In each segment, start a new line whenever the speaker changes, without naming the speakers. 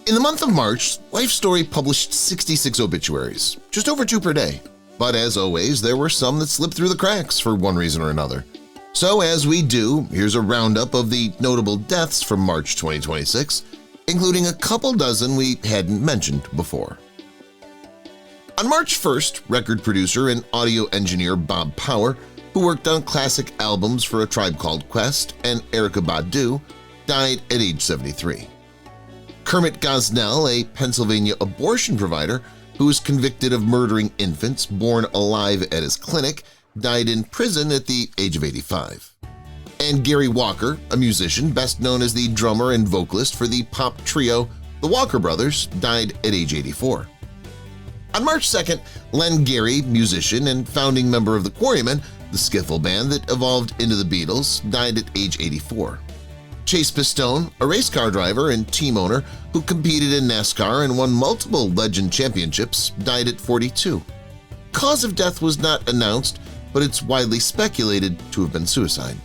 In the month of March, Life Story published 66 obituaries, just over 2 per day. But as always, there were some that slipped through the cracks for one reason or another. So as we do, here's a roundup of the notable deaths from March 2026, including a couple dozen we hadn't mentioned before. On March 1st, record producer and audio engineer Bob Power, who worked on classic albums for A Tribe Called Quest and Erykah Badu, died at age 73. Kermit Gosnell, a Pennsylvania abortion provider who was convicted of murdering infants born alive at his clinic, died in prison at the age of 85. And Gary Walker, a musician best known as the drummer and vocalist for the pop trio The Walker Brothers, died at age 84. On March 2nd, Len Gary, musician and founding member of the Quarrymen, the skiffle band that evolved into the Beatles, died at age 84. Chase Pistone, a race car driver and team owner who competed in NASCAR and won multiple Legend Championships, died at 42. Cause of death was not announced, but it's widely speculated to have been suicide.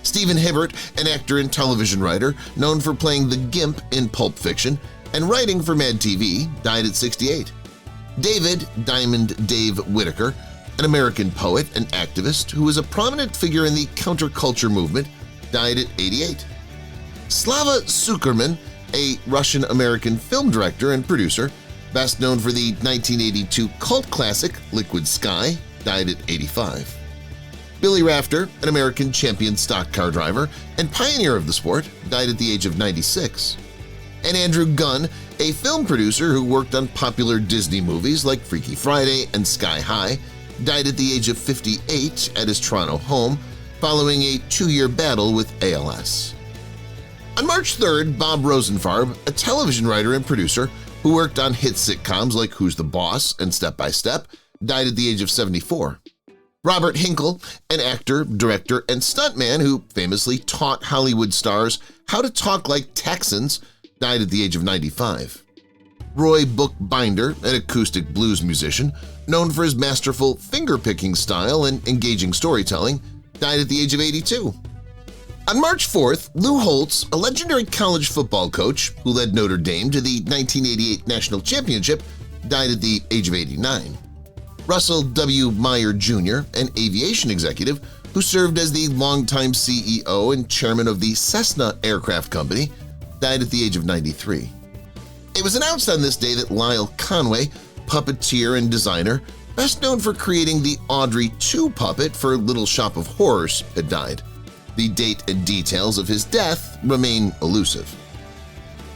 Stephen Hibbert, an actor and television writer known for playing the Gimp in Pulp Fiction and writing for Mad TV, died at 68. David Diamond Dave Whitaker, an American poet and activist who was a prominent figure in the counterculture movement, died at 88. Slava Sukerman, a Russian-American film director and producer, best known for the 1982 cult classic Liquid Sky, died at 85. Billy Rafter, an American champion stock car driver and pioneer of the sport, died at the age of 96. And Andrew Gunn, a film producer who worked on popular Disney movies like Freaky Friday and Sky High, died at the age of 58 at his Toronto home following a 2-year battle with ALS. On March 3rd, Bob Rosenfarb, a television writer and producer who worked on hit sitcoms like Who's the Boss and Step by Step, died at the age of 74. Robert Hinkle, an actor, director, and stuntman who famously taught Hollywood stars how to talk like Texans, died at the age of 95. Roy Bookbinder, an acoustic blues musician known for his masterful finger-picking style and engaging storytelling, died at the age of 82. On March 4th, Lou Holtz, a legendary college football coach who led Notre Dame to the 1988 National Championship, died at the age of 89. Russell W. Meyer Jr., an aviation executive who served as the longtime CEO and chairman of the Cessna Aircraft Company, died at the age of 93. It was announced on this day that Lyle Conway, puppeteer and designer, best known for creating the Audrey 2 puppet for Little Shop of Horrors, had died. The date and details of his death remain elusive.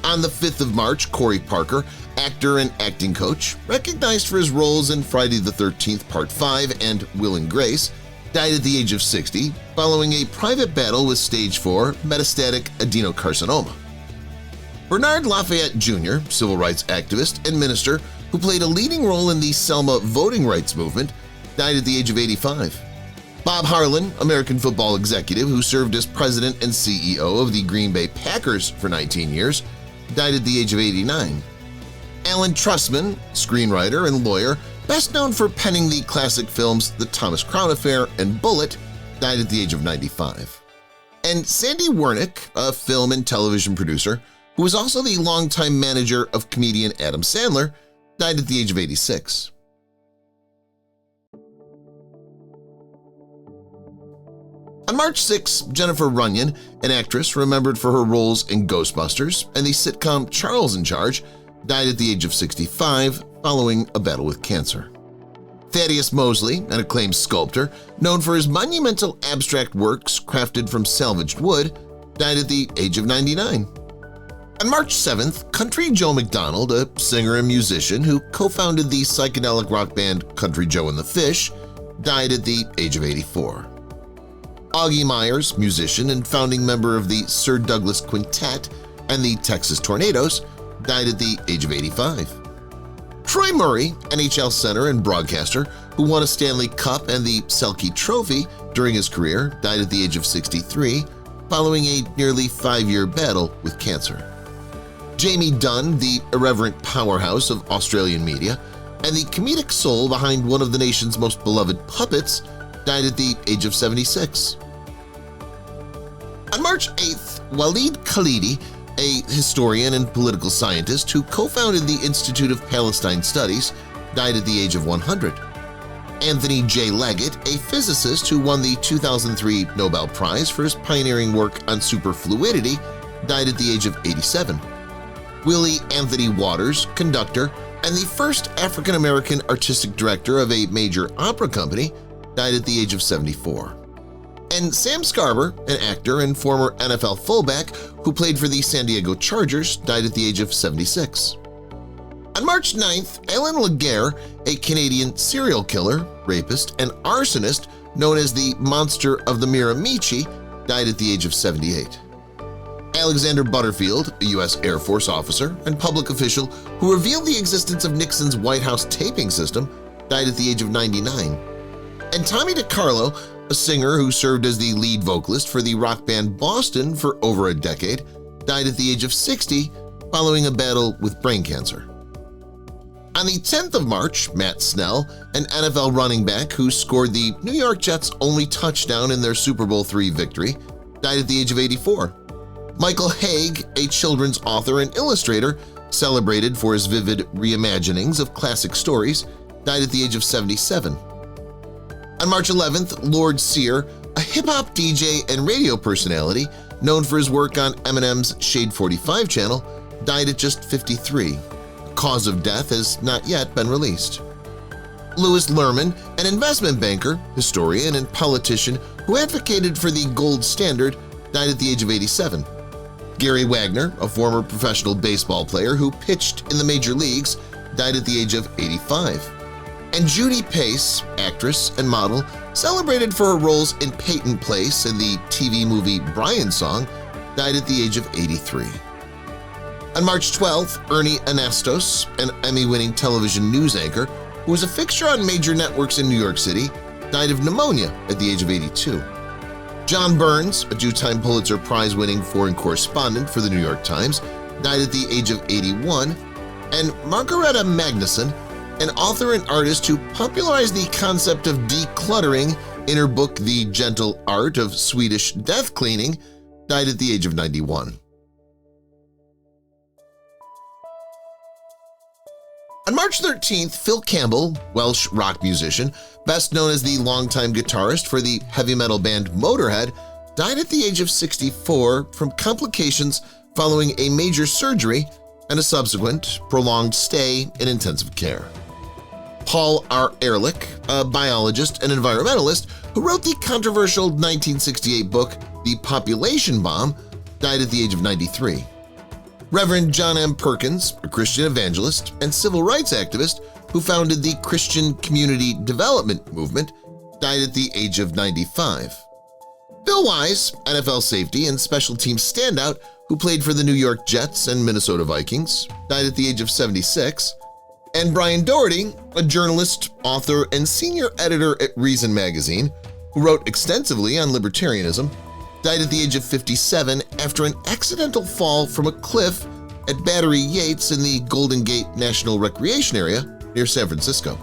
On the 5th of March, Corey Parker, actor and acting coach, recognized for his roles in Friday the 13th Part 5 and Will and Grace, died at the age of 60 following a private battle with Stage 4 metastatic adenocarcinoma. Bernard Lafayette Jr., civil rights activist and minister who played a leading role in the Selma voting rights movement, died at the age of 85. Bob Harlan, American football executive who served as president and CEO of the Green Bay Packers for 19 years, died at the age of 89. Alan Trussman, screenwriter and lawyer, best known for penning the classic films The Thomas Crown Affair and Bullitt, died at the age of 95. And Sandy Wernick, a film and television producer who was also the longtime manager of comedian Adam Sandler, died at the age of 86. On March 6, Jennifer Runyon, an actress remembered for her roles in Ghostbusters and the sitcom Charles in Charge, died at the age of 65 following a battle with cancer. Thaddeus Mosley, an acclaimed sculptor known for his monumental abstract works crafted from salvaged wood, died at the age of 99. On March 7th, Country Joe McDonald, a singer and musician who co-founded the psychedelic rock band Country Joe and the Fish, died at the age of 84. Augie Myers, musician and founding member of the Sir Douglas Quintet and the Texas Tornadoes, died at the age of 85. Troy Murray, NHL center and broadcaster who won a Stanley Cup and the Selke Trophy during his career, died at the age of 63 following a nearly 5-year battle with cancer. Jamie Dunn, the irreverent powerhouse of Australian media and the comedic soul behind one of the nation's most beloved puppets, died at the age of 76. On March 8th, Waleed Khalidi, a historian and political scientist who co-founded the Institute of Palestine Studies, died at the age of 100. Anthony J. Leggett, a physicist who won the 2003 Nobel Prize for his pioneering work on superfluidity, died at the age of 87. Willie Anthony Waters, conductor and the first African-American artistic director of a major opera company, died at the age of 74. And Sam Scarber, an actor and former NFL fullback who played for the San Diego Chargers, died at the age of 76. On March 9th, Alan Laguerre, a Canadian serial killer, rapist, and arsonist known as the Monster of the Miramichi, died at the age of 78. Alexander Butterfield, a U.S. Air Force officer and public official who revealed the existence of Nixon's White House taping system, died at the age of 99. And Tommy DiCarlo, a singer who served as the lead vocalist for the rock band Boston for over a decade, died at the age of 60 following a battle with brain cancer. On the 10th of March, Matt Snell, an NFL running back who scored the New York Jets' only touchdown in their Super Bowl III victory, died at the age of 84. Michael Haig, a children's author and illustrator, celebrated for his vivid reimaginings of classic stories, died at the age of 77. On March 11th, Lord Sear, a hip-hop DJ and radio personality known for his work on Eminem's Shade 45 channel, died at just 53. Cause of death has not yet been released. Louis Lerman, an investment banker, historian, and politician who advocated for the gold standard, died at the age of 87. Gary Wagner, a former professional baseball player who pitched in the major leagues, died at the age of 85. And Judy Pace, actress and model, celebrated for her roles in Peyton Place and the TV movie Brian Song, died at the age of 83. On March 12th, Ernie Anastos, an Emmy-winning television news anchor who was a fixture on major networks in New York City, died of pneumonia at the age of 82. John Burns, a two-time Pulitzer Prize-winning foreign correspondent for the New York Times, died at the age of 81, and Margareta Magnusson, an author and artist who popularized the concept of decluttering in her book The Gentle Art of Swedish Death Cleaning, died at the age of 91. On March 13th, Phil Campbell, Welsh rock musician, best known as the longtime guitarist for the heavy metal band Motorhead, died at the age of 64 from complications following a major surgery and a subsequent prolonged stay in intensive care. Paul R. Ehrlich, a biologist and environmentalist who wrote the controversial 1968 book The Population Bomb, died at the age of 93. Reverend John M. Perkins, a Christian evangelist and civil rights activist who founded the Christian Community Development Movement, died at the age of 95. Bill Wise, NFL safety and special teams standout who played for the New York Jets and Minnesota Vikings, died at the age of 76. And Brian Doherty, a journalist, author, and senior editor at Reason magazine, who wrote extensively on libertarianism, died at the age of 57 after an accidental fall from a cliff at Battery Yates in the Golden Gate National Recreation Area near San Francisco.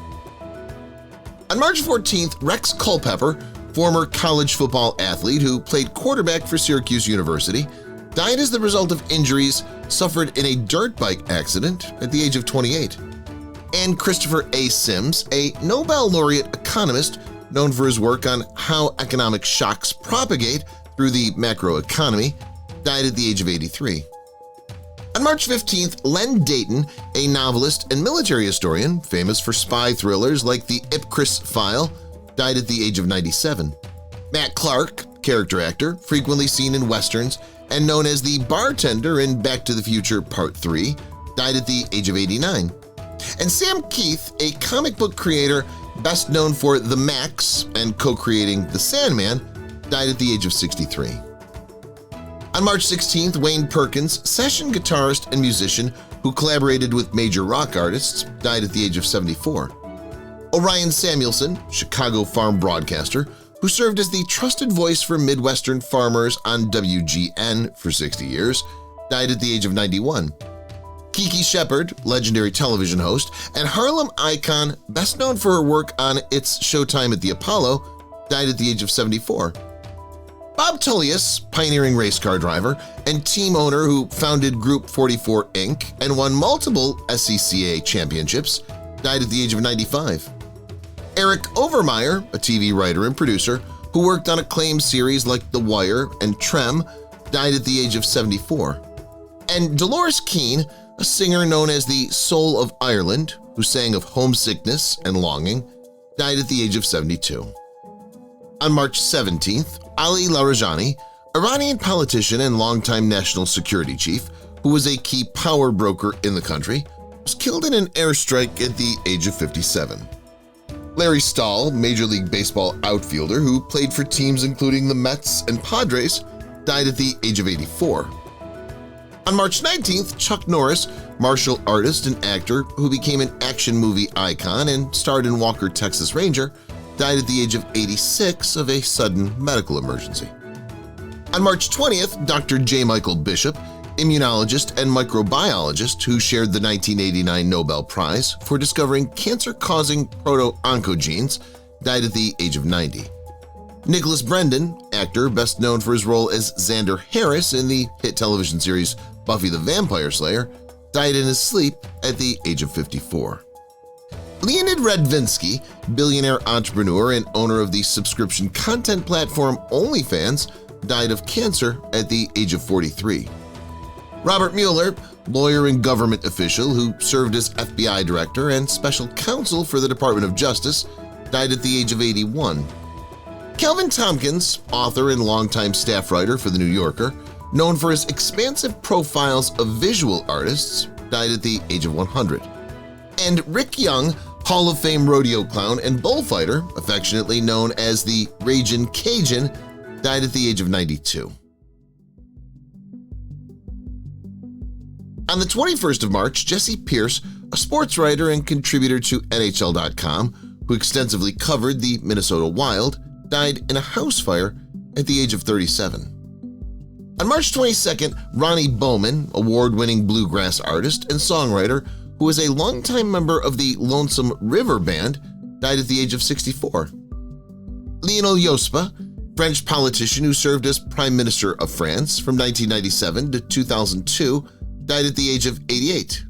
On March 14th, Rex Culpepper, former college football athlete who played quarterback for Syracuse University, died as the result of injuries suffered in a dirt bike accident at the age of 28. And Christopher A. Sims, a Nobel laureate economist known for his work on how economic shocks propagate through the macroeconomy, died at the age of 83. On March 15th, Len Dayton, a novelist and military historian famous for spy thrillers like The Ipcris File, died at the age of 97. Matt Clark, character actor, frequently seen in westerns and known as the bartender in Back to the Future Part 3, died at the age of 89. And Sam Keith, a comic book creator best known for The Max and co-creating The Sandman, died at the age of 63. On March 16th, Wayne Perkins, session guitarist and musician who collaborated with major rock artists, died at the age of 74. Orion Samuelson, Chicago farm broadcaster, who served as the trusted voice for Midwestern farmers on WGN for 60 years, died at the age of 91. Kiki Shepard, legendary television host, and Harlem icon best known for her work on It's Showtime at the Apollo, died at the age of 74. Bob Tullius, pioneering race car driver and team owner who founded Group 44 Inc. and won multiple SCCA championships, died at the age of 95. Eric Overmyer, a TV writer and producer who worked on acclaimed series like The Wire and Trem, died at the age of 74. And Dolores Keane, a singer known as the Soul of Ireland, who sang of homesickness and longing, died at the age of 72. On March 17th, Ali Larijani, Iranian politician and longtime national security chief who was a key power broker in the country, was killed in an airstrike at the age of 57. Larry Stahl, Major League Baseball outfielder who played for teams including the Mets and Padres, died at the age of 84. On March 19th, Chuck Norris, martial artist and actor who became an action movie icon and starred in Walker, Texas Ranger, died at the age of 86 of a sudden medical emergency. On March 20th, Dr. J. Michael Bishop, immunologist and microbiologist who shared the 1989 Nobel Prize for discovering cancer-causing proto-oncogenes, died at the age of 90. Nicholas Brendan, actor best known for his role as Xander Harris in the hit television series Buffy the Vampire Slayer, died in his sleep at the age of 54. Leonid Radvinsky, billionaire entrepreneur and owner of the subscription content platform OnlyFans, died of cancer at the age of 43. Robert Mueller, lawyer and government official who served as FBI director and special counsel for the Department of Justice, died at the age of 81. Calvin Tompkins, author and longtime staff writer for The New Yorker, known for his expansive profiles of visual artists, died at the age of 100. And Rick Young, Hall of Fame rodeo clown and bullfighter, affectionately known as the Ragin' Cajun, died at the age of 92. On the 21st of March, Jesse Pierce, a sports writer and contributor to NHL.com, who extensively covered the Minnesota Wild, died in a house fire at the age of 37. On March 22nd, Ronnie Bowman, award-winning bluegrass artist and songwriter who was a longtime member of the Lonesome River Band, died at the age of 64. Lionel Jospin, French politician who served as Prime Minister of France from 1997 to 2002, died at the age of 88.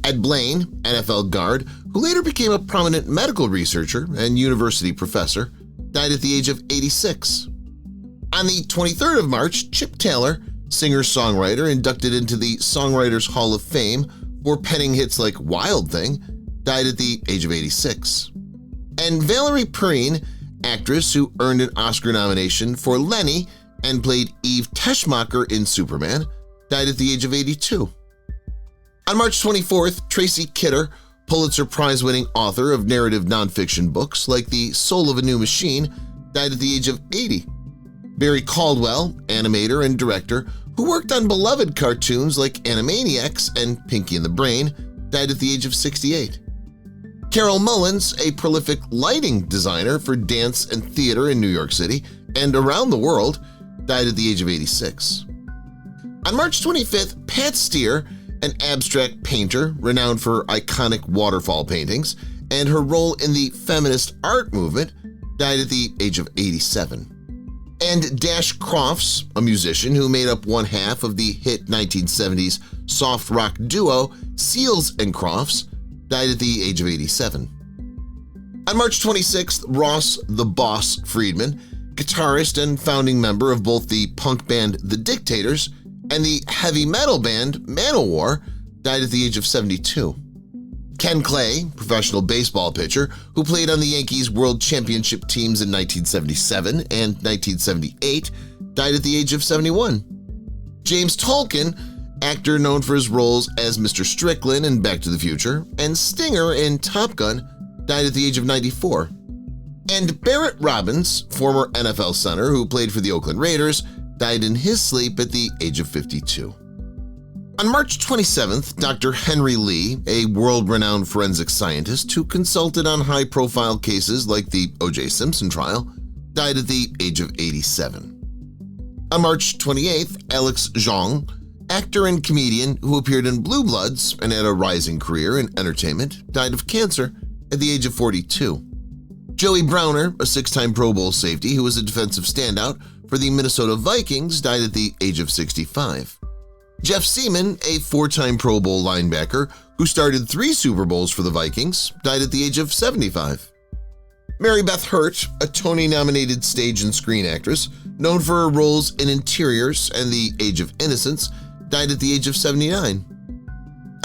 Ed Blaine, NFL guard, who later became a prominent medical researcher and university professor, died at the age of 86. On the 23rd of March, Chip Taylor, singer-songwriter inducted into the Songwriters Hall of Fame for penning hits like Wild Thing, died at the age of 86. And Valerie Perrine, actress who earned an Oscar nomination for Lenny and played Eve Teschmacher in Superman, died at the age of 82. On March 24th, Tracy Kidder, Pulitzer Prize-winning author of narrative nonfiction books like The Soul of a New Machine, died at the age of 80. Barry Caldwell, animator and director, who worked on beloved cartoons like Animaniacs and Pinky and the Brain, died at the age of 68. Carol Mullins, a prolific lighting designer for dance and theater in New York City and around the world, died at the age of 86. On March 25th, Pat Steer, an abstract painter renowned for iconic waterfall paintings and her role in the feminist art movement, died at the age of 87. And Dash Crofts, a musician who made up one half of the hit 1970s soft rock duo Seals and Crofts, died at the age of 87. On March 26th, Ross "The Boss" Friedman, guitarist and founding member of both the punk band The Dictators and the heavy metal band Manowar, died at the age of 72. Ken Clay, professional baseball pitcher who played on the Yankees World Championship teams in 1977 and 1978, died at the age of 71. James Tolkien, actor known for his roles as Mr. Strickland in Back to the Future and Stinger in Top Gun, died at the age of 94. And Barrett Robbins, former NFL center who played for the Oakland Raiders, died in his sleep at the age of 52. On March 27th, Dr. Henry Lee, a world-renowned forensic scientist who consulted on high-profile cases like the O.J. Simpson trial, died at the age of 87. On March 28th, Alex Zhang, actor and comedian who appeared in Blue Bloods and had a rising career in entertainment, died of cancer at the age of 42. Joey Browner, a six-time Pro Bowl safety who was a defensive standout for the Minnesota Vikings, died at the age of 65. Jeff Seaman, a four-time Pro Bowl linebacker who started 3 Super Bowls for the Vikings, died at the age of 75. Mary Beth Hurt, a Tony-nominated stage and screen actress, known for her roles in Interiors and The Age of Innocence, died at the age of 79.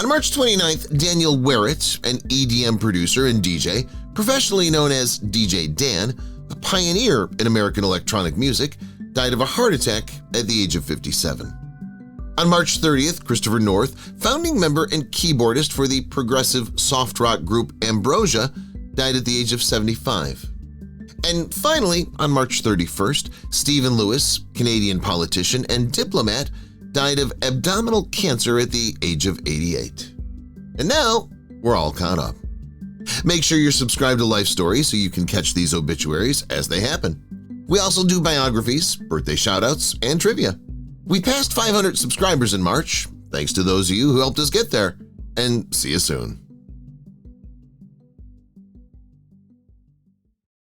On March 29th, Daniel Werrett, an EDM producer and DJ, professionally known as DJ Dan, a pioneer in American electronic music, died of a heart attack at the age of 57. On March 30th, Christopher North, founding member and keyboardist for the progressive soft rock group Ambrosia, died at the age of 75. And finally, on March 31st, Stephen Lewis, Canadian politician and diplomat, died of abdominal cancer at the age of 88. And now, we're all caught up. Make sure you're subscribed to Life Story so you can catch these obituaries as they happen. We also do biographies, birthday shoutouts, and trivia. We passed 500 subscribers in March, thanks to those of you who helped us get there, and see you soon.